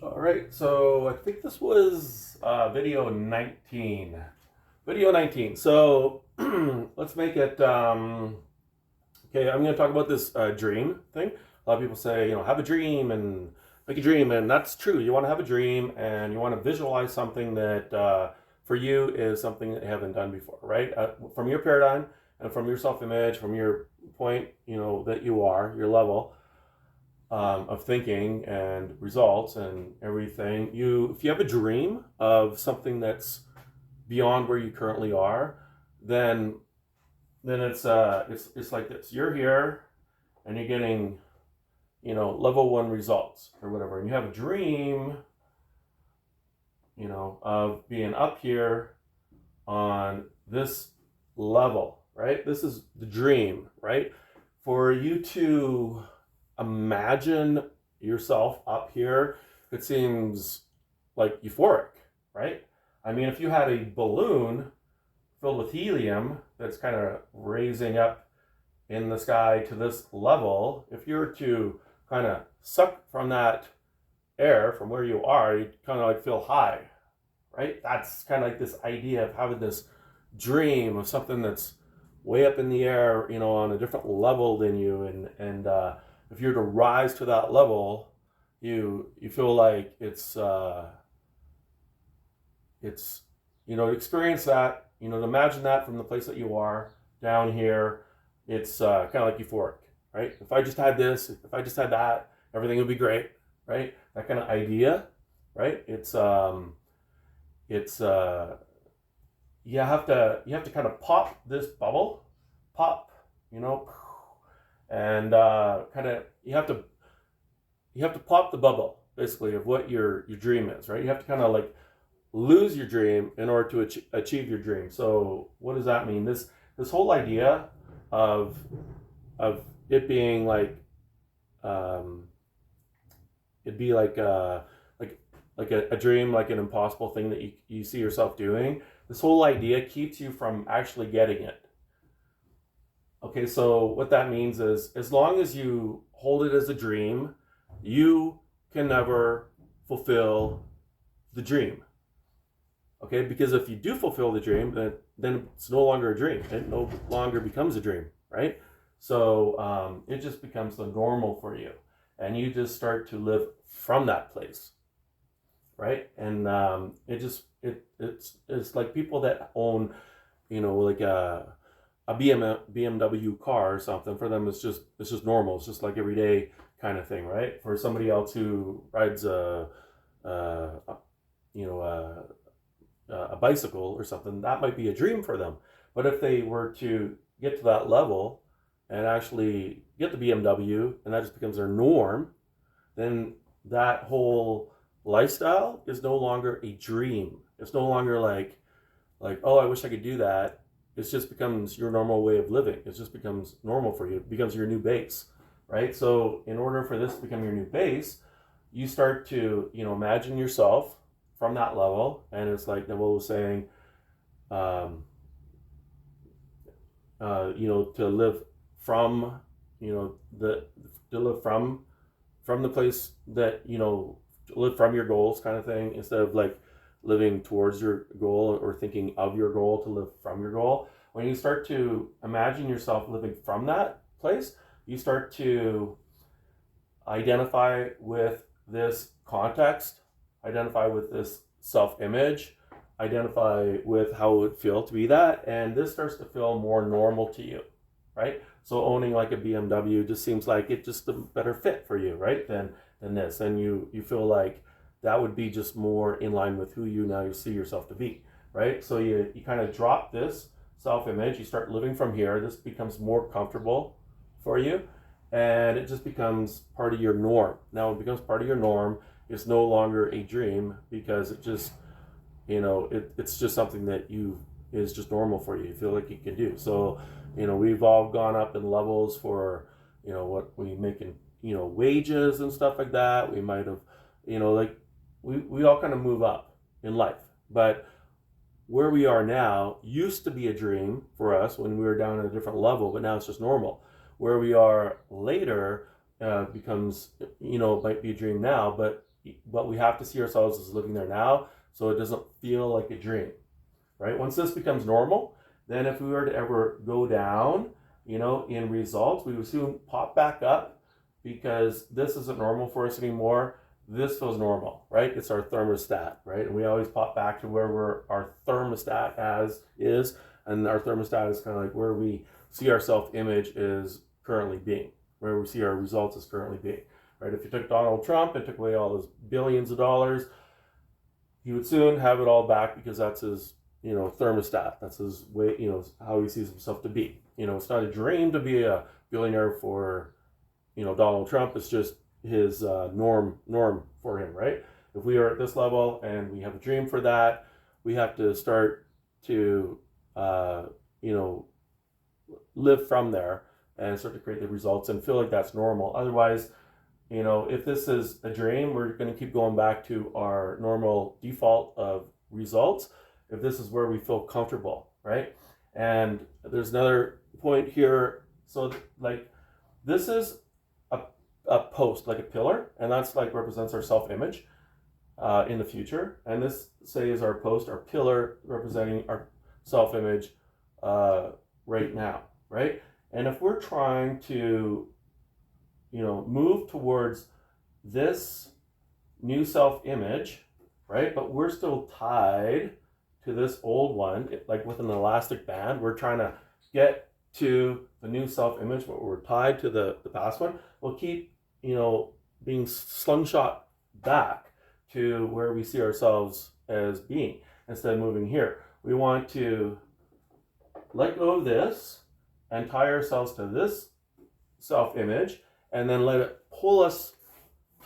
All right, so I think this was video 19. Video 19. So let's make it, okay, I'm going to talk about this dream thing. A lot of people say, have a dream and make a dream, and that's true. You want to have a dream and you want to visualize something that for you is something that you haven't done before, right? From your paradigm and from your self-image, from your point, that you are, your level of thinking and results and everything. If you have a dream of something that's beyond where you currently are, then it's like this. You're here and you're getting level 1 results or whatever, and you have a dream of being up here on this level, right? This is the dream, right? For you to imagine yourself up here, it seems like euphoric, right? I mean, if you had a balloon filled with helium that's kind of raising up in the sky to this level, if you were to kind of suck from that air from where you are, you kind of like feel high, right? That's kind of like this idea of having this dream of something that's way up in the air, on a different level than you, and if you're to rise to that level, you feel like it's experience that, imagine that from the place that you are down here. It's kind of like euphoric, right? If I just had this, if I just had that, everything would be great, right? That kind of idea, right? You have to kind of pop this bubble, pop, and kind of you have to pop the bubble basically of what your dream is, right? You have to kind of like lose your dream in order to achieve your dream. So what does that mean? This whole idea of it being like it'd be like a dream, like an impossible thing that you see yourself doing. This whole idea keeps you from actually getting it. Okay, so what that means is, as long as you hold it as a dream, you can never fulfill the dream. Okay, because if you do fulfill the dream, then it's no longer a dream. It no longer becomes a dream, right? So it just becomes the normal for you, and you just start to live from that place, right? And it's like people that own, like a BMW car or something. For them, it's just normal. It's just like everyday kind of thing, right? For somebody else who rides a bicycle or something, that might be a dream for them. But if they were to get to that level and actually get the BMW, and that just becomes their norm, then that whole lifestyle is no longer a dream. It's no longer like, oh, I wish I could do that. It just becomes your normal way of living. It just becomes normal for you. It becomes your new base, right? So in order for this to become your new base, you start to, imagine yourself from that level. And it's like Neville was saying, to live from, to live from the place that, to live from your goals kind of thing, instead of like living towards your goal or thinking of your goal to live from your goal. When you start to imagine yourself living from that place, you start to identify with this context, identify with this self-image, identify with how it would feel to be that, and this starts to feel more normal to you, right? So owning like a BMW just seems like it's just a better fit for you, right, than this. And you feel like that would be just more in line with who you see yourself to be, right? So you kind of drop this self-image, you start living from here, this becomes more comfortable for you, and it just becomes part of your norm. Now it becomes part of your norm, it's no longer a dream, because it just, it's just something that is just normal for you. You feel like you can do. So, we've all gone up in levels for, what we make in, wages and stuff like that. We might have, like, we all kind of move up in life. But where we are now used to be a dream for us when we were down at a different level, but now it's just normal. Where we are later becomes, might be a dream now, but but we have to see ourselves as living there now, so it doesn't feel like a dream, right? Once this becomes normal, then if we were to ever go down, in results, we would soon pop back up, because this isn't normal for us anymore. This feels normal, right? It's our thermostat, right? And we always pop back to where our thermostat as is, and our thermostat is kind of like where we see our self-image is currently being, where we see our results as currently being, right? If you took Donald Trump and took away all his billions of dollars, he would soon have it all back, because that's his, thermostat. That's his way, how he sees himself to be. It's not a dream to be a billionaire for, Donald Trump. It's just his norm for him, right? If we are at this level and we have a dream for that, we have to start to, live from there and start to create the results and feel like that's normal. Otherwise, if this is a dream, we're going to keep going back to our normal default of results, if this is where we feel comfortable, right? And there's another point here. So like, this is a post, like a pillar, and that's like represents our self-image in the future. And this, say, is our post, our pillar, representing our self-image right now, right? And if we're trying to, move towards this new self-image, right? But we're still tied to this old one, like with an elastic band. We're trying to get to the new self-image, but we're tied to the past one. We'll keep, being slingshot back to where we see ourselves as being, instead of moving here. We want to let go of this and tie ourselves to this self-image, and then let it pull us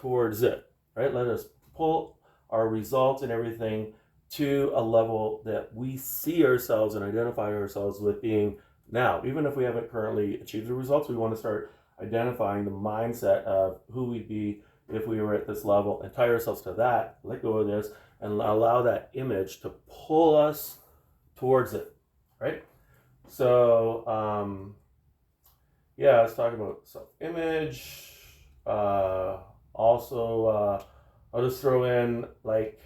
towards it, right? Let us pull our results and everything to a level that we see ourselves and identify ourselves with being now. Even if we haven't currently achieved the results, we want to start identifying the mindset of who we'd be if we were at this level, and tie ourselves to that, let go of this, and allow that image to pull us towards it, right? So, I was talking about self-image. Also, I'll just throw in, like,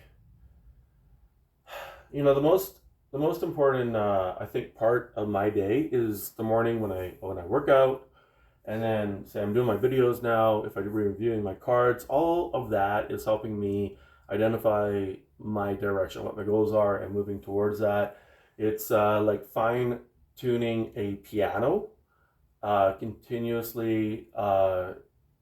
the most important, I think, part of my day is the morning when I work out, and then say I'm doing my videos now. If I'm reviewing my cards, all of that is helping me identify my direction, what my goals are, and moving towards that. It's like fine tuning a piano continuously,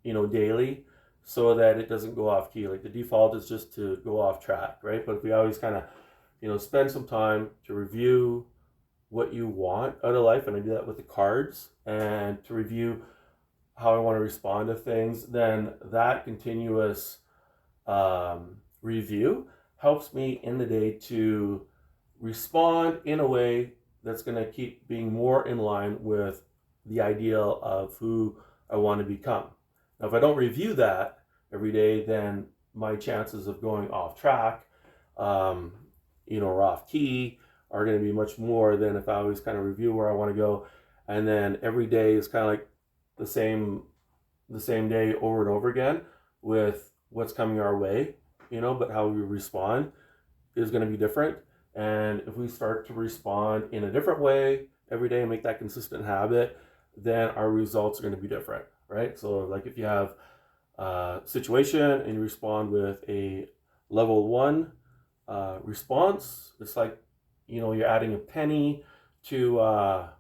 daily, so that it doesn't go off key. Like, the default is just to go off track, right? But if we always kind of, spend some time to review what you want out of life, and I do that with the cards, and to review how I want to respond to things, then that continuous review helps me in the day to respond in a way that's going to keep being more in line with the ideal of who I want to become. Now, if I don't review that every day, then my chances of going off track, or off key, are going to be much more than if I always kind of review where I want to go. And then every day is kind of like the same day over and over again with what's coming our way, but how we respond is going to be different. And if we start to respond in a different way every day and make that consistent habit, then our results are going to be different, right? So like, if you have a situation and you respond with a level 1 response, it's like, you're adding a penny to a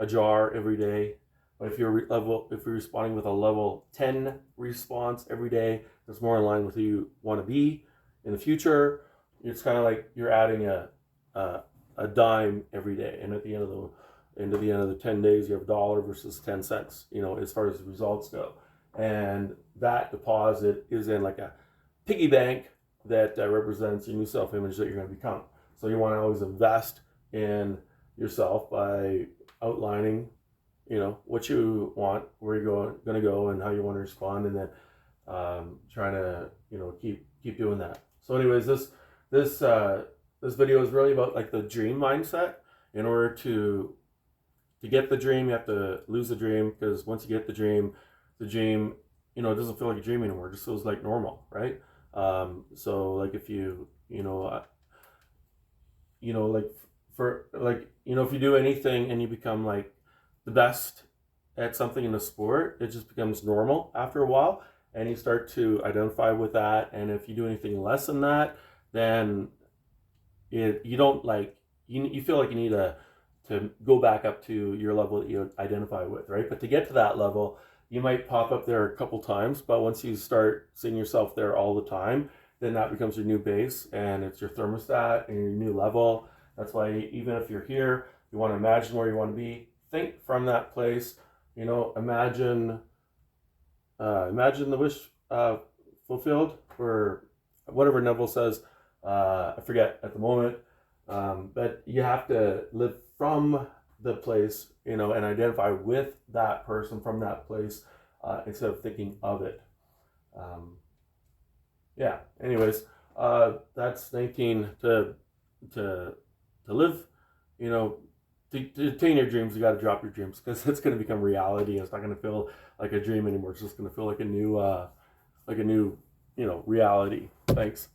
jar every day. But if you're responding with a level 10 response every day, that's more in line with who you want to be in the future. It's kind of like you're adding a dime every day, and at the end of the 10 days, you have $1 versus 10 cents. As far as the results go, and that deposit is in like a piggy bank that represents your new self-image that you're going to become. So you want to always invest in yourself by outlining, what you want, where you're going to go, and how you want to respond, and then trying to, keep doing that. So anyways, this video is really about like the dream mindset. In order to get the dream, you have to lose the dream, because once you get the dream, it doesn't feel like a dream anymore. It just feels like normal, right? So like if like for like if you do anything and you become like the best at something in a sport, it just becomes normal after a while, and you start to identify with that. And if you do anything less than that, then you don't like you feel like you need to go back up to your level that you identify with, right? But to get to that level, you might pop up there a couple times, but once you start seeing yourself there all the time, then that becomes your new base, and it's your thermostat and your new level. That's why even if you're here, you want to imagine where you want to be. Think from that place. Imagine imagine the wish fulfilled, or whatever Neville says. I forget at the moment, but you have to live from the place, and identify with that person from that place, instead of thinking of it. Um, yeah. Anyways, that's 19 to live. You know, to attain your dreams, you got to drop your dreams, because it's going to become reality. And it's not going to feel like a dream anymore. It's just going to feel like a new reality. Thanks.